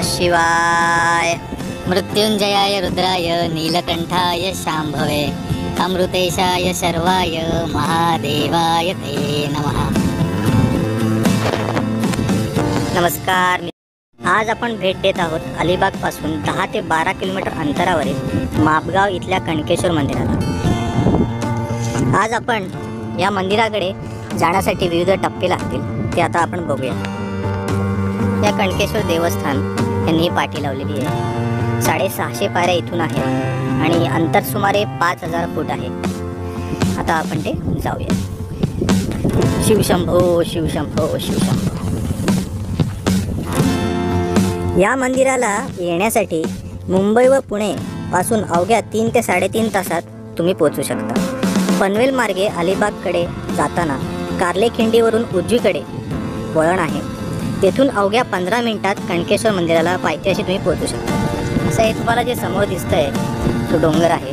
शिवाय मृत्युंजयाय रुद्राय नीलकंठाय शांभवे अमृतेशाय शर्वाय महादेवाय ते नमः। नमस्कार, आज आपण भेट देत आहोत अलिबाग पासून 10 ते 12 किलोमीटर अंतरावरील मापगाव इथल्या कणकेश्वर मंदिराला। आज आपण या मंदिराकडे जाण्यासाठी विविध टप्पे लागतील ते आता आपण बघूया। या कणकेश्वर देवस्थान यांनी पाठी लावलेली आहे। 650 पायऱ्या इथून आहे आणि अंतर सुमारे 5000 फूट आहे। आता आपण ते जाऊया। शिवशंभो शिवशंभो शिवशंभो। या मंदिराला येण्यासाठी मुंबई व पुणे पासून अवघ्या 3 ते 3.5 तासात तुम्ही पोहोचू शकता। पनवेल मार्गे अलिबागकडे जाताना कार्लेखिंडीवरून उजवीकडे वळण आहे। तेथून अवघ्या 15 मिनिटात कणकेश्वर मंदिराला पायथ्याशी तुम्ही पोहोचू शकता। असं हे तुम्हाला जे समोर दिसतंय तो डोंगर आहे।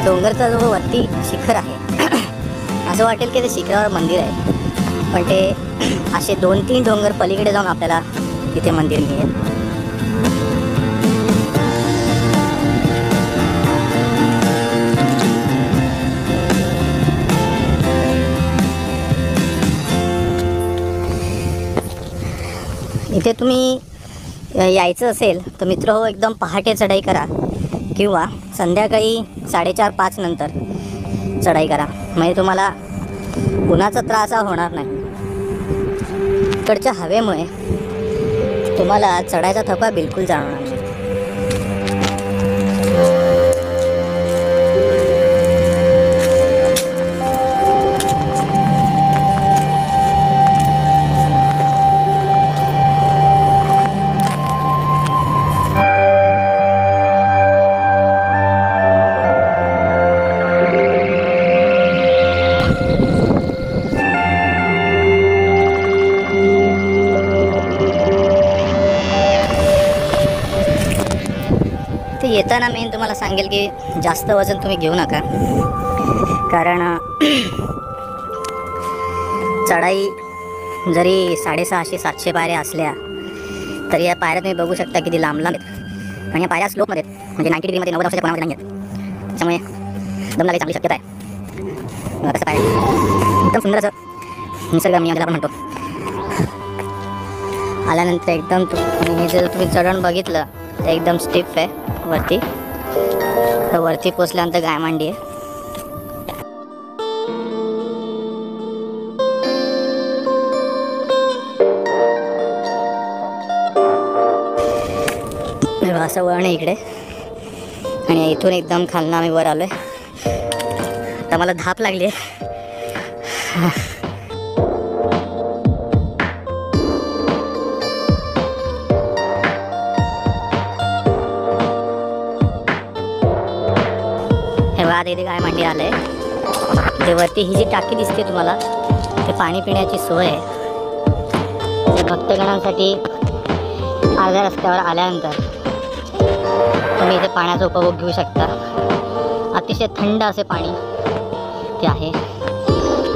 डोंगरचा जो वरती शिखर आहे असं वाटेल की ते शिखरावर मंदिर आहे, पण ते असे 2-3 डोंगर पलीकडे जाऊन आपल्याला तिथे मंदिर मिळेल। इथे तुम्ही यायचं असेल तर मित्र हो, एकदम पहाटे चढाई करा किंवा संध्याकाळी 4:30-5 नंतर चढाई करा, म्हणजे तुम्हाला उन्हाचा त्रास होणार नाही। इकडच्या हवेमुळे तुम्हाला चढायचा थकवा बिलकुल जाणवणार नाही। येताना मी तुम्हाला सांगेल की जास्त वजन तुम्ही घेऊ नका, कारण चढाई जरी 650-700 पायऱ्या असल्या तरी या पायऱ्या तुम्ही बघू शकता किती लांब लांब आहेत। आणि या पायऱ्या स्लोपमध्ये म्हणजे 90 डिग्रीमध्ये 90 अंशाच्या कोणामध्ये नाही आहेत, त्याच्यामुळे दम लागायची चांगली शक्यता आहे। कसं पायऱ्या एकदम सुंदर असं निसर्गरम्य ज्याला आपण म्हणतो। आल्यानंतर एकदम जर तुम्ही चढण बघितलं तर एकदम स्टिफ आहे वरती। तर वरती पोचल्यानंतर गायमांडी आहे। असं वळण आहे इकडे आणि इथून एकदम खालनं आम्ही वर आलोय। तर मला धाप लागली आहे। इथे गायमांडी आलंय। ते वरती ही जी टाकी दिसते तुम्हाला, ते पाणी पिण्याची सोय आहे। भक्तगणांसाठी अर्ध्या रस्त्यावर आल्यानंतर तुम्ही इथे पाण्याचा उपभोग घेऊ शकता. अतिशय थंड असे पाणी ते आहे.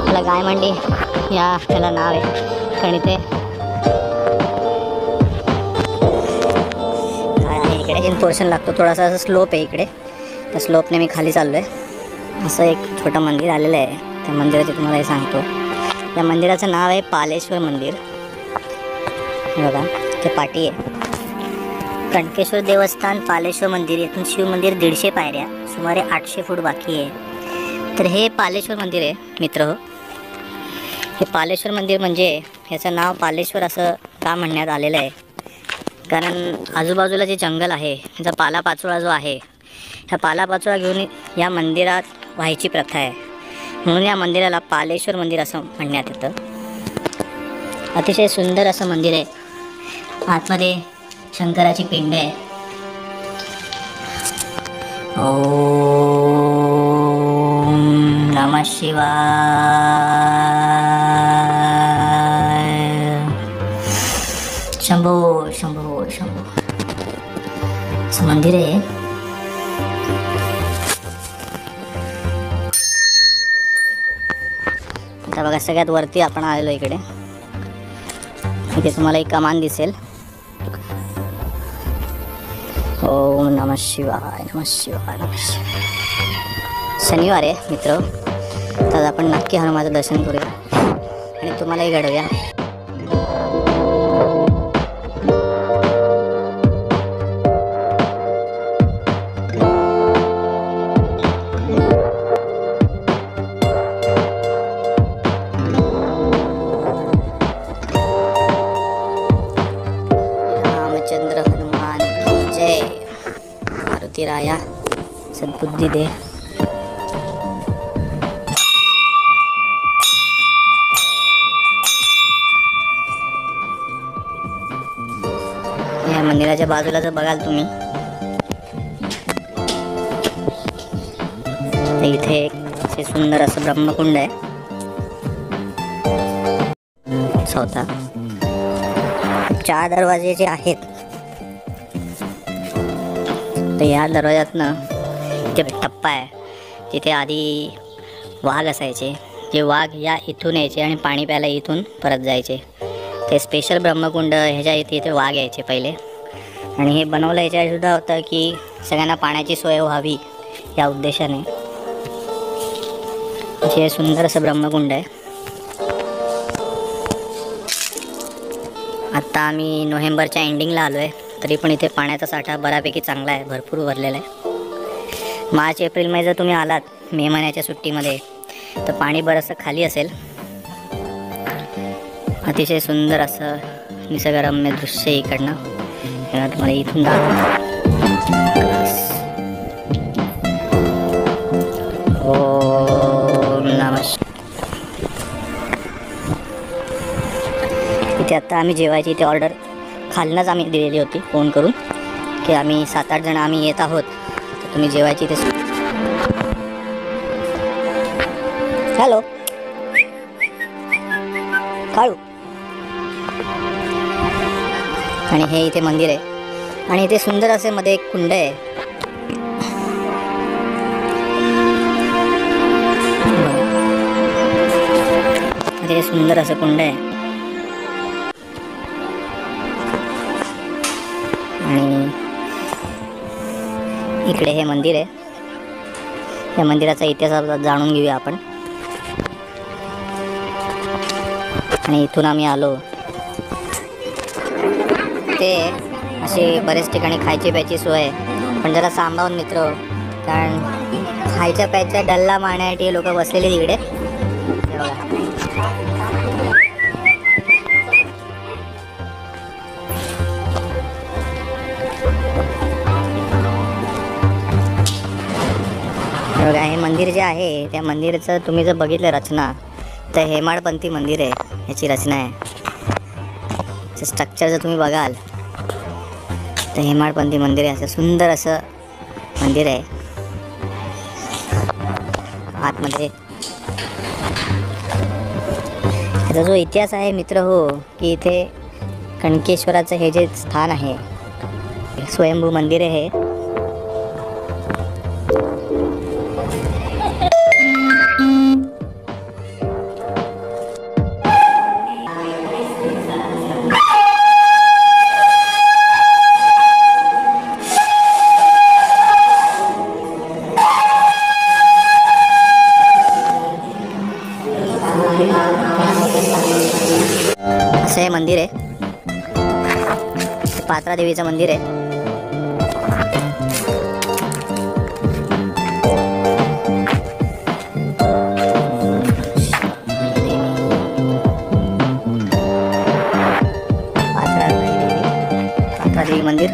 त्याला गायमांडी त्याला नाव आहे, कारण इथे इकडे पोर्शन लागतो. थोडासा असं स्लोप आहे इकडे, त्या स्लोपने मी खाली चाललो आहे. असं एक छोटं मंदिर आलेलं आहे. त्या मंदिराचे तुम्हाला हे सांगतो. या मंदिराचं नाव आहे पालेश्वर मंदिर. बघा ते पाटी आहे. कणकेश्वर देवस्थान पालेश्वर मंदिर, येथून शिव मंदिर 150 पायऱ्या, सुमारे 800 फूट बाकी आहे. तर हे पालेश्वर मंदिर आहे मित्र. हे पालेश्वर मंदिर म्हणजे ह्याचं नाव पालेश्वर असं का म्हणण्यात आलेलं आहे, कारण आजूबाजूला जे जंगल आहे त्याचा पालापाचोळा जो आहे, ह्या पालापाचोळा घेऊन या मंदिरात व्हायची प्रथा आहे. म्हणून या मंदिराला पालेश्वर मंदिर असं म्हणण्यात येतं. अतिशय सुंदर असं मंदिर आहे. आतमध्ये शंकराची पिंड आहे. ओम नमः शिवाय. शंभो शंभो शंभो असं मंदिर आहे. आता बघा सगळ्यात वरती आपण आलेलो इकडे. इथे तुम्हाला एक कमान दिसेल. ओम नमः शिवाय नमः शिवाय नमः शिवाय. शनिवार आहे मित्र, तर आपण नक्की हनुमानाचं दर्शन करूया आणि तुम्हालाही घडवूया. रामचंद्र हनुमान जय. मारुती राया सद्बुद्धी दे. या मंदिराच्या बाजूला जर बघाल तुम्ही तर इथे एक असे सुंदर असं ब्रह्मकुंड आहे. स्वतः 4 दरवाजे जे आहेत, तर या दरवाज्यातनं इथे टप्पा आहे. तिथे आधी वाघ असायचे. जे वाघ या इथून यायचे आणि पाणी प्यायला इथून परत जायचे. ते स्पेशल ब्रह्मकुंड ह्याच्या इथे वाघ यायचे पहिले. आणि हे बनवलं याच्यासुद्धा होतं की सगळ्यांना पाण्याची सोय व्हावी या उद्देशाने. हे सुंदर असं ब्रह्मकुंड आहे. आत्ता आम्ही नोव्हेंबरच्या एंडिंगला आलो आहे, तरी पण इथे पाण्याचा साठा बऱ्यापैकी चांगला आहे, भरपूर भरलेला आहे. मार्च एप्रिलमध्ये जर तुम्ही आलात मे महिन्याच्या सुट्टीमध्ये तर पाणी बरंचसं खाली असेल. अतिशय सुंदर असं निसर्गरम्य दृश्य इकडनं तुम्हाला इथून दाखवतो. ओम नमः. इथे आत्ता आम्ही जेवायची इथे ऑर्डर खालनंच आम्ही दिलेली होती फोन करून की आम्ही 7-8 जण आम्ही येत आहोत, तर तुम्ही जेवायची इथे. हॅलो काळू. आणि हे इथे मंदिर आहे आणि इथे सुंदर असे मध्ये एक कुंड आहे. इथे सुंदर असं कुंड आहे आणि इकडे हे मंदिर आहे. या मंदिराचा इतिहास जाणून घेऊया आपण. आणि इथून आम्ही आलो ते असे बरेच ठिकाणी खायची प्यायची सोय आहे, पण जरा सांभाळून मित्र, कारण खायच्या प्यायच्या डल्ला मारण्यासाठी लोक बसलेले तिकडे. बघा हे मंदिर जे आहे त्या मंदिराचं तुम्ही जर बघितलं रचना तर हेमाडपंथी मंदिर आहे याची रचना आहे. स्ट्रक्चर जर तुम्ही बघाल तर हेमाडपंथी मंदिर आहे. असं सुंदर असं मंदिर आहे. आतमध्ये त्याचा जो इतिहास आहे मित्र हो, की इथे कणकेश्वराचं हे जे स्थान आहे, स्वयंभू मंदिर आहे. असं हे मंदिर आहे. पात्रा देवीचं मंदिर आहे. पात्रा देवी मंदिर.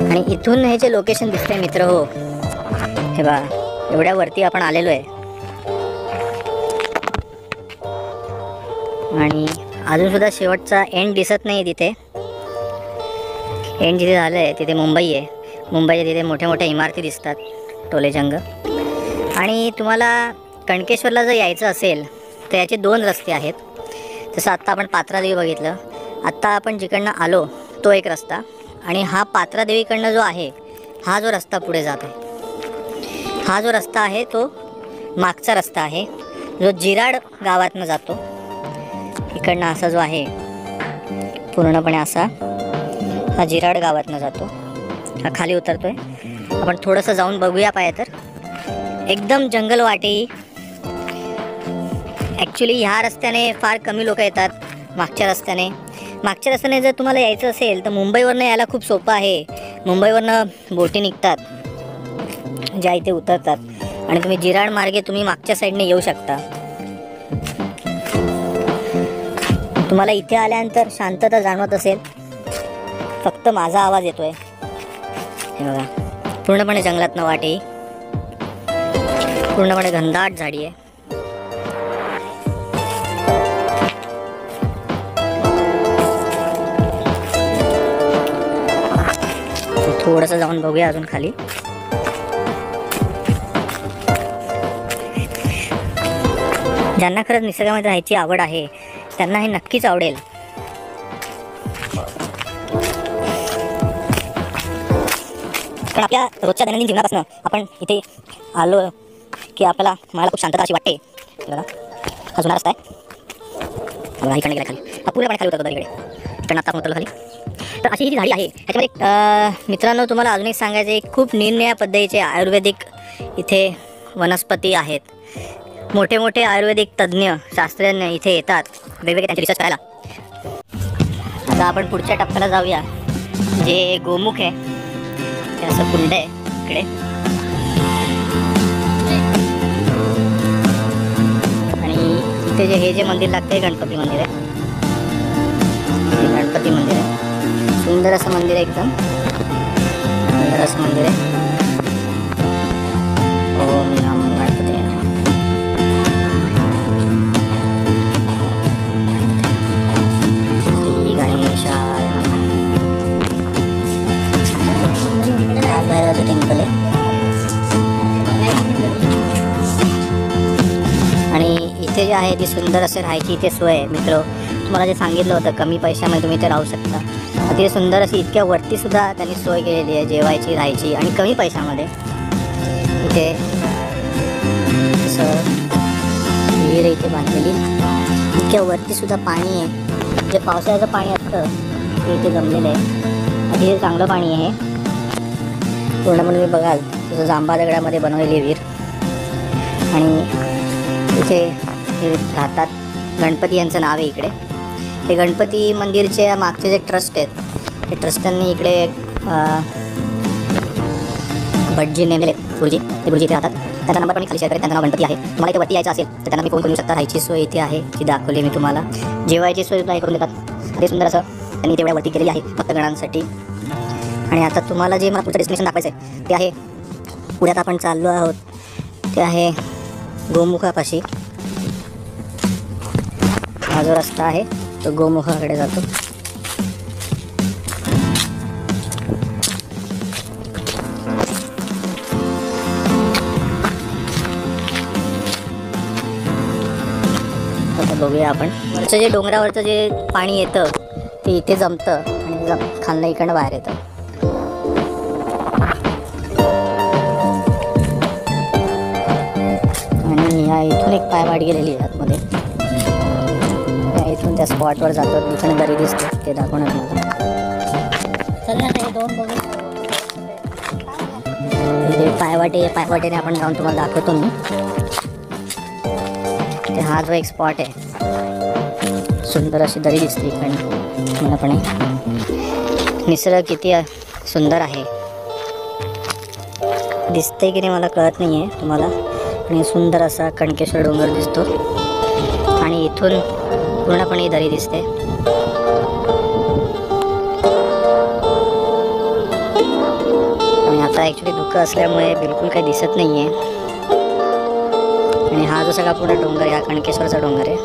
आणि इथून हे जे लोकेशन दिसतंय मित्र हो, हे बघा एवढ्या वरती आपण आलेलो आहे. आणि अजून सुद्धा शेवटचा एंड दिसत नाही तिथे. एंड जिथे झालं आहे तिथे मुंबई आहे. मुंबईच्या तिथे मोठ्या मोठ्या इमारती दिसतात, टोलेजंग. आणि तुम्हाला कणकेश्वरला जर यायचं असेल तर याचे 2 रस्ते आहेत. जसं आत्ता आपण पात्रादेवी बघितलं, आत्ता आपण जिकडनं आलो तो एक रस्ता, आणि हा पात्रादेवीकडनं जो आहे हा जो रस्ता पुढे जात आहे, हा जो रस्ता आहे तो मागचा रस्ता आहे जो जिराड गावातनं जातो. इकडनं असा जो आहे पूर्णपणे असा हा जिराड गावातनं जातो. हा खाली उतरतोय. आपण थोडंसं जाऊन बघूया पाहिजे तर. एकदम जंगल वाटेही. ॲक्च्युली ह्या रस्त्याने फार कमी लोक येतात. मागच्या रस्त्याने जर तुम्हाला यायचं असेल तर मुंबईवरनं यायला खूप सोपं आहे. मुंबईवरनं बोटी निघतात ज्या इथे उतरतात, आणि तुम्ही जिराड मार्गे तुम्ही मागच्या साईडने येऊ शकता. तुम्हाला इथे आल्यानंतर शांतता जाणवत असेल. फक्त माझा आवाज येतोय. हे बघा पूर्णपणे जंगलातनं वाट आहे. पूर्णपणे घनदाट झाडी आहे. थोडंसं जाऊन बघूया अजून खाली. ज्यांना खरंच निसर्गामध्ये राहायची आवड आहे त्यांना हे नक्कीच आवडेल. पण आपल्या रोजच्या दैनंदिन जीवनापासून आपण इथे आलो की मला खूप शांतता अशी वाटते. बघा हा जुना रस्ता आहे. बघा इकडनं गेला खाली. हा पूर्णपणे खाली उतरतो इकडे. इकडनं आता उतरलो खाली. तर अशी ही जी झाडी आहे ह्याच्यामध्ये मित्रांनो तुम्हाला अजून एक सांगायचं आहे, खूप निरनिराळ्या पद्धतीचे आयुर्वेदिक इथे वनस्पती आहेत. मोठे मोठे आयुर्वेदिक तज्ज्ञ शास्त्रज्ञ इथे येतात वेगवेगळे त्यांचे रिसर्च करायला. आता आपण पुढच्या टप्प्याला जाऊया. जे गोमुख आहे ते असं कुंड आहे इकडे. आणि इथे हे जे मंदिर लागतं गणपती मंदिर आहे. हे गणपती मंदिर आहे. सुंदर असं मंदिर आहे. एकदम सुंदर असं मंदिर आहे. ओम नमो गणपती. टेम्पल आहे. आणि इथे जे आहे ती सुंदर असे राहायची इथे सोय आहे. मित्र तुम्हाला जे सांगितलं होतं कमी पैशामध्ये तुम्ही इथे राहू शकता. अतिशय सुंदर अशी इतक्या वरती सुद्धा त्यांनी सोय केलेली आहे जेवायची राहायची, आणि कमी पैशामध्ये. इथे असं विहीर इथे बांधलेली. इतक्या वरती सुद्धा पाणी आहे. जे पावसाळ्याचं पाणी असतं ते इथे जमलेलं आहे. अतिशय चांगलं पाणी आहे. पूर्णपणे तुम्ही बघाल तसं जांभा दगडामध्ये बनवलेली विहीर. आणि इथे हे राहतात. गणपती यांचं नाव आहे इकडे. हे गणपती मंदिरचे मागचे जे ट्रस्ट आहेत ते ट्रस्टांनी इकडे भटजी नेमले गुरुजी, ते गुरुजी इथे राहतात. त्यांचा नंबर पण खाली शेअर करेल. त्यांचं नाव गणपती आहे. तुम्हाला इथे वरती यायचं असेल तर त्यांना मी फोन करू शकता. राहायची सोय इथे आहे जी दाखवली मी तुम्हाला. जेवायची सोय हे करून देतात. ते सुंदर असं त्यांनी तेवढ्या वरती केलेली आहे भक्तगणांसाठी. आणि आता तुम्हाला जे मला पुढचं डेस्टिनेशन दाखवायचं आहे ते आहे पुढ्यात आपण चाललो आहोत ते आहे गोमुखापाशी. हा जो रस्ता आहे तो गोमुखाकडे जातो. आता बघूया आपण वरचं जे डोंगरावरचं जे पाणी येतं ते इथे जमतं आणि खालनं इकडनं बाहेर येतं. आणि ह्या इथून एक पायवाट गेलेली आहे आतमध्ये. इथून त्या स्पॉटवर जातो, तिकडे दरी दिसते, ते दाखवणार मला. पायवाटेने आपण जाऊन तुम्हाला दाखवतो मी. ते हा जो एक स्पॉट आहे, सुंदर अशी दरी दिसते इकडे पूर्णपणे. निसर्ग किती सुंदर आहे, दिसते की नाही मला कळत नाही आहे तुम्हाला, आणि सुंदर असा कणकेश्वर डोंगर दिसतो आणि इथून पूर्णपणे दरी दिसते. आणि आता ॲक्च्युली धुकं असल्यामुळे बिलकुल काही दिसत नाही आहे. आणि हा जो सगळा पूर्ण डोंगर आहे, हा कणकेश्वरचा डोंगर आहे.